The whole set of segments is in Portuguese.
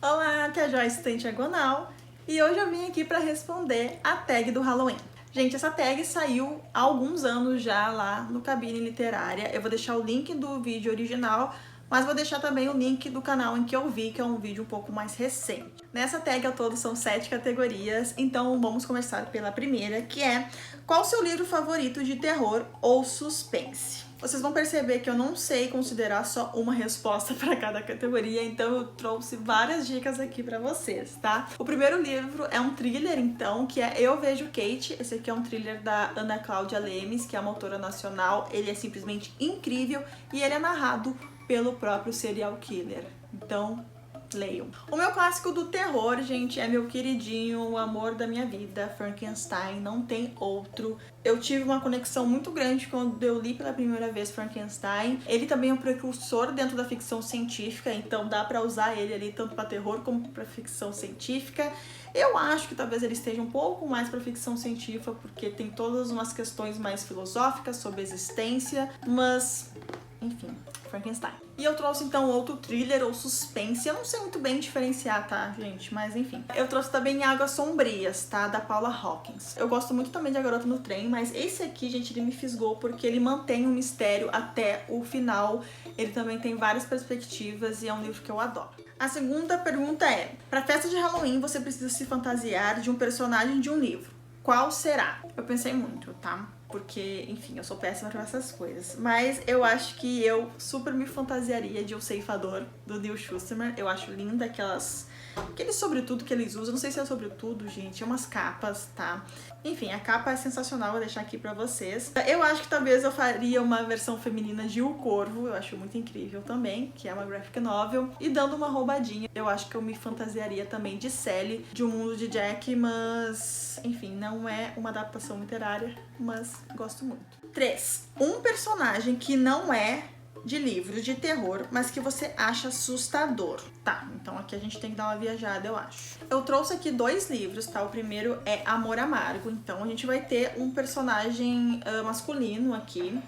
Olá, aqui é a Joyce Estante Diagonal e hoje eu vim aqui para responder a tag do Halloween. Gente, essa tag saiu há alguns anos já lá no Cabine Literária. Eu vou deixar o link do vídeo original, mas vou deixar também o link do canal em que eu vi, que é um vídeo um pouco mais recente. Nessa tag ao todo são 7 categorias, então vamos começar pela primeira, que é: qual o seu livro favorito de terror ou suspense? Vocês vão perceber que eu não sei considerar só uma resposta para cada categoria, então eu trouxe várias dicas aqui para vocês, tá? O primeiro livro é um thriller, então, que é Eu Vejo Kate. Esse aqui é um thriller da Ana Cláudia Lemes, que é uma autora nacional. Ele é simplesmente incrível e ele é narrado pelo próprio serial killer. Então, leiam. O meu clássico do terror, gente, é meu queridinho, o amor da minha vida, Frankenstein, não tem outro. Eu tive uma conexão muito grande quando eu li pela primeira vez Frankenstein. Ele também é um precursor dentro da ficção científica, então dá pra usar ele ali tanto pra terror como pra ficção científica. Eu acho que talvez ele esteja um pouco mais pra ficção científica, porque tem todas umas questões mais filosóficas sobre a existência, mas enfim, Frankenstein. E eu trouxe então outro thriller ou suspense. Eu não sei muito bem diferenciar, tá, gente? Mas enfim. Eu trouxe também Águas Sombrias, tá? Da Paula Hawkins. Eu gosto muito também de A Garota no Trem, mas esse aqui, gente, ele me fisgou porque ele mantém um mistério até o final. Ele também tem várias perspectivas e é um livro que eu adoro. A segunda pergunta é: pra festa de Halloween você precisa se fantasiar de um personagem de um livro. Qual será? Eu pensei muito, tá? Porque, enfim, eu sou péssima com essas coisas. Mas eu acho que eu super me fantasiaria de O Ceifador, do Neil Schusterman. Eu acho linda aquele sobretudo que eles usam. Não sei se é sobretudo, gente. É umas capas, tá? Enfim, a capa é sensacional. Vou deixar aqui pra vocês. Eu acho que talvez eu faria uma versão feminina de O Corvo. Eu acho muito incrível também, que é uma graphic novel. E dando uma roubadinha, eu acho que eu me fantasiaria também de Sally, de O Mundo de Jack. Mas, enfim, não é uma adaptação literária, mas gosto muito. 3. Um personagem que não é de livro de terror, mas que você acha assustador. Tá, então aqui a gente tem que dar uma viajada, eu acho. Eu trouxe aqui 2 livros, tá? O primeiro é Amor Amargo. Então a gente vai ter um personagem masculino aqui.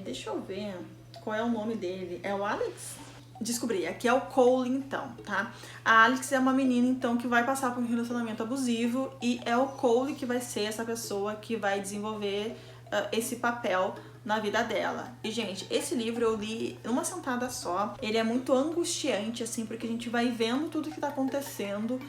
Deixa eu ver qual é o nome dele. É o Alex? Descobri, aqui é o Cole, então, tá? A Alex é uma menina, então, que vai passar por um relacionamento abusivo e é o Cole que vai ser essa pessoa que vai desenvolver esse papel na vida dela. E, gente, esse livro eu li numa sentada só. Ele é muito angustiante, assim, porque a gente vai vendo tudo que tá acontecendo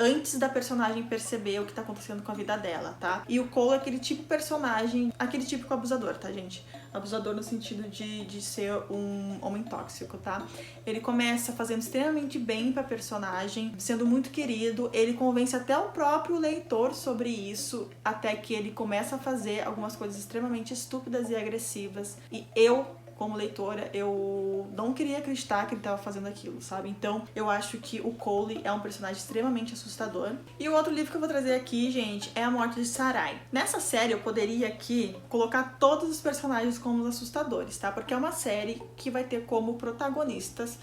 antes da personagem perceber o que tá acontecendo com a vida dela, tá? E o Cole é aquele tipo de personagem, aquele típico abusador, tá, gente? Abusador no sentido de ser um homem tóxico, tá? Ele começa fazendo extremamente bem pra personagem, sendo muito querido, ele convence até o próprio leitor sobre isso, até que ele começa a fazer algumas coisas extremamente estúpidas e agressivas, e eu, como leitora, eu não queria acreditar que ele estava fazendo aquilo, sabe? Então, eu acho que o Cole é um personagem extremamente assustador. E o outro livro que eu vou trazer aqui, gente, é A Morte de Sarai. Nessa série, eu poderia aqui colocar todos os personagens como assustadores, tá? Porque é uma série que vai ter como protagonistas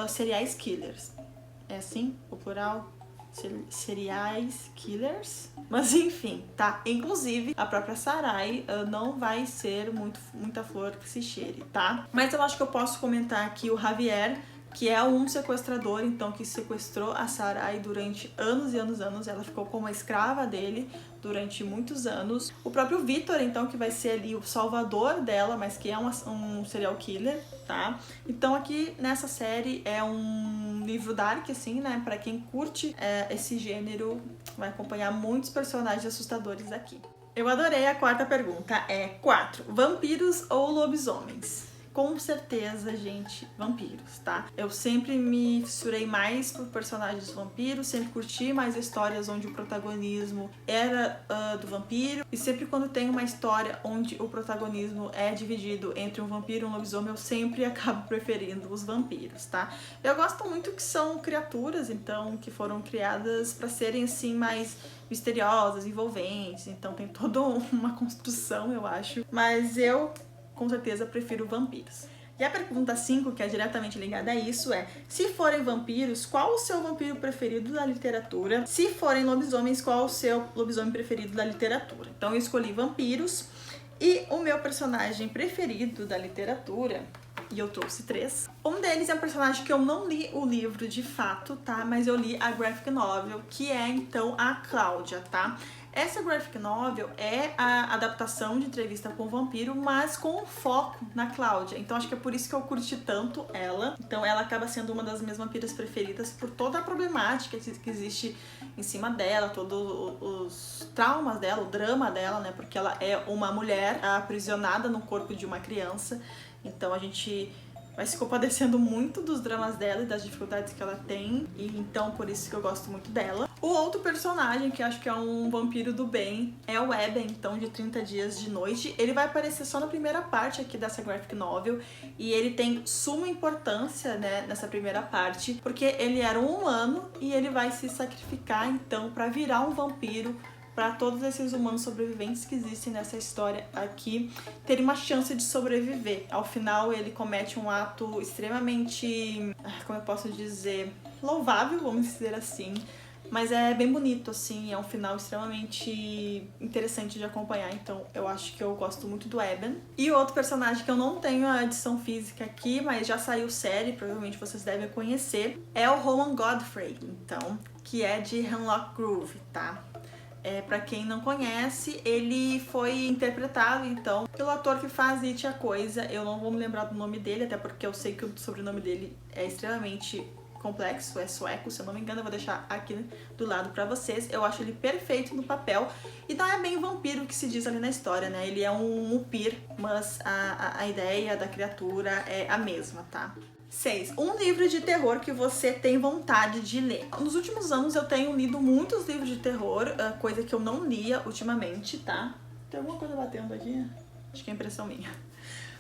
serial killers. É assim? O plural? Serial killers, mas enfim, tá? Inclusive, a própria Sarai não vai ser muita flor que se cheire, tá? Mas eu acho que eu posso comentar aqui o Javier, que é um sequestrador, então, que sequestrou a Sarai durante anos e anos e anos. Ela ficou como uma escrava dele durante muitos anos. O próprio Victor, então, que vai ser ali o salvador dela, mas que é um serial killer, tá? Então, aqui nessa série é um livro dark, assim, né? Pra quem curte esse gênero, vai acompanhar muitos personagens assustadores aqui. Eu adorei a quarta pergunta. 4. Vampiros ou lobisomens? Com certeza, gente, vampiros, tá? Eu sempre me fissurei mais por personagens vampiros, sempre curti mais histórias onde o protagonismo era do vampiro, e sempre quando tem uma história onde o protagonismo é dividido entre um vampiro e um lobisomem, eu sempre acabo preferindo os vampiros, tá? Eu gosto muito que são criaturas, então, que foram criadas para serem, assim, mais misteriosas, envolventes, então tem toda uma construção, eu acho, mas eu com certeza prefiro vampiros. E a pergunta 5, que é diretamente ligada a isso, é: se forem vampiros, qual o seu vampiro preferido da literatura? Se forem lobisomens, qual o seu lobisomem preferido da literatura? Então eu escolhi vampiros, e o meu personagem preferido da literatura e eu trouxe 3. Um deles é um personagem que eu não li o livro de fato, tá? Mas eu li a graphic novel, que é então a Cláudia, tá? Essa graphic novel é a adaptação de Entrevista com o Vampiro, mas com foco na Cláudia. Então acho que é por isso que eu curti tanto ela. Então ela acaba sendo uma das minhas vampiras preferidas por toda a problemática que existe em cima dela, todos os traumas dela, o drama dela, né? Porque ela é uma mulher aprisionada no corpo de uma criança. Então a gente vai se compadecendo muito dos dramas dela e das dificuldades que ela tem, e então por isso que eu gosto muito dela. O outro personagem, que acho que é um vampiro do bem, é o Eben, então, de 30 Dias de Noite. Ele vai aparecer só na primeira parte aqui dessa graphic novel, e ele tem suma importância, né, nessa primeira parte, porque ele era um humano e ele vai se sacrificar, então, pra virar um vampiro, para todos esses humanos sobreviventes que existem nessa história aqui terem uma chance de sobreviver. Ao final, ele comete um ato extremamente, como eu posso dizer, louvável, vamos dizer assim, mas é bem bonito, assim, é um final extremamente interessante de acompanhar, então eu acho que eu gosto muito do Eben. E o outro personagem que eu não tenho a edição física aqui, mas já saiu série, provavelmente vocês devem conhecer, é o Rowan Godfrey, então, que é de Hemlock Grove, tá? Pra quem não conhece, ele foi interpretado, então, pelo ator que faz It a Coisa. Eu não vou me lembrar do nome dele, até porque eu sei que o sobrenome dele é extremamente complexo, é sueco, se eu não me engano. Eu vou deixar aqui do lado pra vocês. Eu acho ele perfeito no papel, e não é bem vampiro que se diz ali na história, né? Ele é um upir, mas a ideia da criatura é a mesma, tá? 6. Um livro de terror que você tem vontade de ler. Nos últimos anos eu tenho lido muitos livros de terror, coisa que eu não lia ultimamente, tá? Tem alguma coisa batendo aqui? Acho que é impressão minha.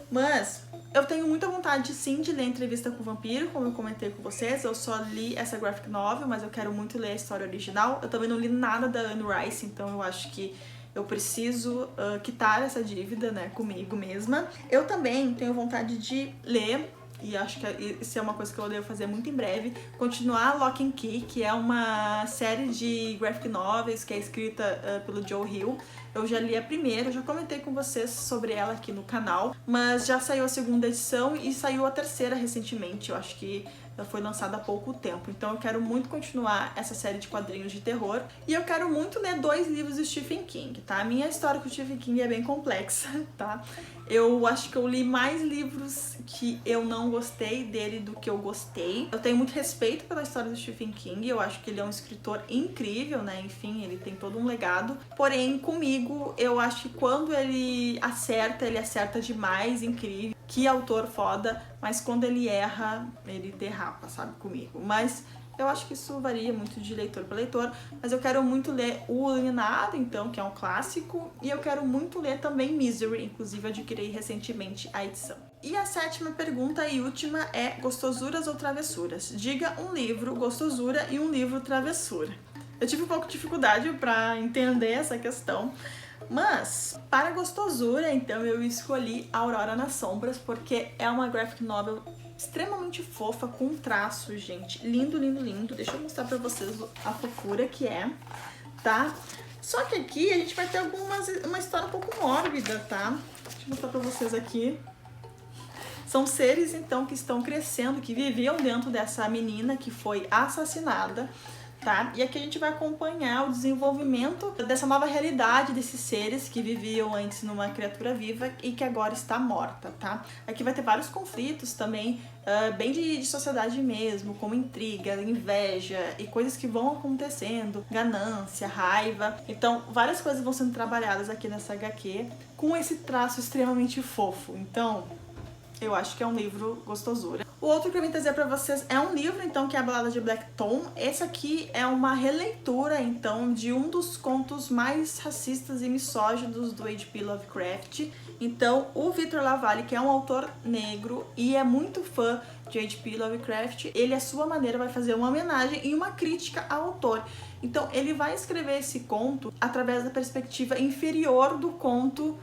Mas eu tenho muita vontade, sim, de ler Entrevista com o Vampiro, como eu comentei com vocês. Eu só li essa graphic novel, mas eu quero muito ler a história original. Eu também não li nada da Anne Rice, então eu acho que eu preciso quitar essa dívida, né, comigo mesma. Eu também tenho vontade de ler, e acho que isso é uma coisa que eu devo fazer muito em breve, continuar Lock and Key, que é uma série de graphic novels que é escrita pelo Joe Hill. Eu já li a primeira, eu já comentei com vocês sobre ela aqui no canal, mas já saiu a segunda edição e saiu a terceira recentemente. Eu acho que ela foi lançada há pouco tempo, então eu quero muito continuar essa série de quadrinhos de terror, e eu quero muito ler 2 livros do Stephen King, tá? A minha história com o Stephen King é bem complexa, tá? Eu acho que eu li mais livros que eu não gostei dele do que eu gostei. Eu tenho muito respeito pela história do Stephen King, eu acho que ele é um escritor incrível, né? Enfim, ele tem todo um legado. Porém, comigo, eu acho que quando ele acerta demais, incrível. Que autor foda, mas quando ele erra, ele derrapa, sabe, comigo. Mas eu acho que isso varia muito de leitor para leitor, mas eu quero muito ler O Iluminado, então, que é um clássico, e eu quero muito ler também Misery, inclusive eu adquiri recentemente a edição. E a 7ª pergunta e última é gostosuras ou travessuras? Diga um livro gostosura e um livro travessura. Eu tive um pouco de dificuldade para entender essa questão, mas para gostosura, então, eu escolhi Aurora nas Sombras, porque é uma graphic novel extremamente fofa, com traço, gente, lindo, lindo, lindo. Deixa eu mostrar pra vocês a fofura que é, tá? Só que aqui a gente vai ter uma história um pouco mórbida, tá? Deixa eu mostrar pra vocês aqui. São seres, então, que estão crescendo, que viviam dentro dessa menina que foi assassinada, tá? E aqui a gente vai acompanhar o desenvolvimento dessa nova realidade desses seres que viviam antes numa criatura viva e que agora está morta, tá? Aqui vai ter vários conflitos também, bem de sociedade mesmo, como intriga, inveja e coisas que vão acontecendo, ganância, raiva. Então, várias coisas vão sendo trabalhadas aqui nessa HQ com esse traço extremamente fofo. Então, eu acho que é um livro gostosura. O outro que eu vim trazer pra vocês é um livro, então, que é a Balada de Black Tom. Esse aqui é uma releitura, então, de um dos contos mais racistas e misóginos do H.P. Lovecraft. Então, o Victor LaValle, que é um autor negro e é muito fã de H.P. Lovecraft, ele, à sua maneira, vai fazer uma homenagem e uma crítica ao autor. Então, ele vai escrever esse conto através da perspectiva inferior do conto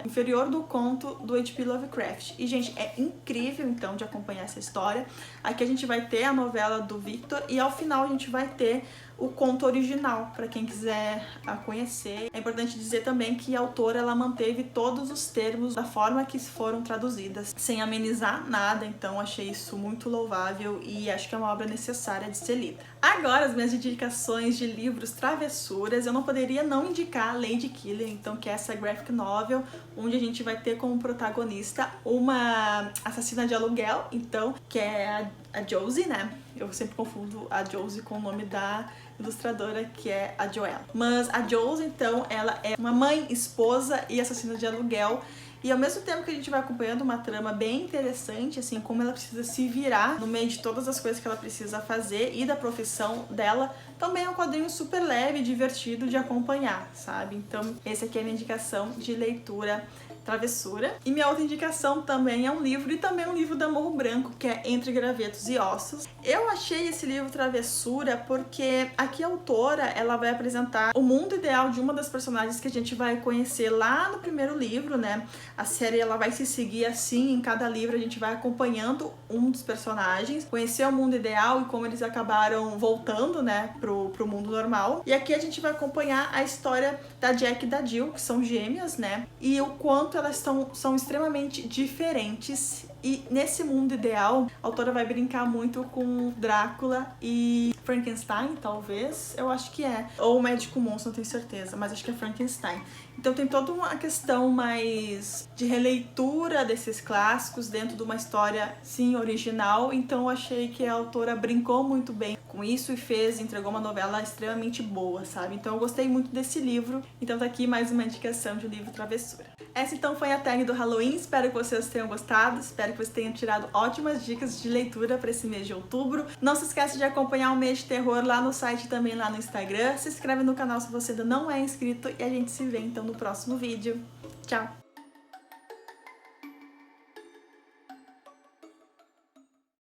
inferior do conto do H.P. Lovecraft. E, gente, é incrível, então, de acompanhar essa história. Aqui a gente vai ter a novela do Victor e, ao final, a gente vai ter o conto original, para quem quiser conhecer. É importante dizer também que a autora ela manteve todos os termos da forma que foram traduzidas, sem amenizar nada, então achei isso muito louvável e acho que é uma obra necessária de ser lida. Agora, as minhas indicações de livros travessuras, eu não poderia não indicar Lady Killer, então, que é essa graphic novel, onde a gente vai ter como protagonista uma assassina de aluguel, então, que é a Josie, né? Eu sempre confundo a Josie com o nome da ilustradora, que é a Joelle. Mas a Josie, então, ela é uma mãe, esposa e assassina de aluguel. E ao mesmo tempo que a gente vai acompanhando uma trama bem interessante, assim, como ela precisa se virar no meio de todas as coisas que ela precisa fazer e da profissão dela, também é um quadrinho super leve e divertido de acompanhar, sabe? Então, essa aqui é a minha indicação de leitura travessura. E minha outra indicação também é um livro, e também um livro da Morro Branco, que é Entre Gravetos e Ossos. Eu achei esse livro travessura porque aqui a autora, ela vai apresentar o mundo ideal de uma das personagens que a gente vai conhecer lá no primeiro livro, né? A série ela vai se seguir assim, em cada livro a gente vai acompanhando um dos personagens, conhecer o mundo ideal e como eles acabaram voltando, né, pro mundo normal. E aqui a gente vai acompanhar a história da Jack e da Jill, que são gêmeas, né? E o quanto elas são extremamente diferentes. E nesse mundo ideal, a autora vai brincar muito com Drácula e Frankenstein, talvez. Eu acho que é. Ou o Médico Monstro, não tenho certeza, mas acho que é Frankenstein. Então tem toda uma questão mais de releitura desses clássicos dentro de uma história, sim, original. Então eu achei que a autora brincou muito bem com isso e entregou uma novela extremamente boa, sabe? Então eu gostei muito desse livro. Então tá aqui mais uma indicação de livro travessura. Essa então foi a tag do Halloween, espero que vocês tenham gostado, espero que vocês tenham tirado ótimas dicas de leitura para esse mês de outubro. Não se esqueça de acompanhar o Mês de Terror lá no site e também lá no Instagram. Se inscreve no canal se você ainda não é inscrito e a gente se vê então no próximo vídeo. Tchau!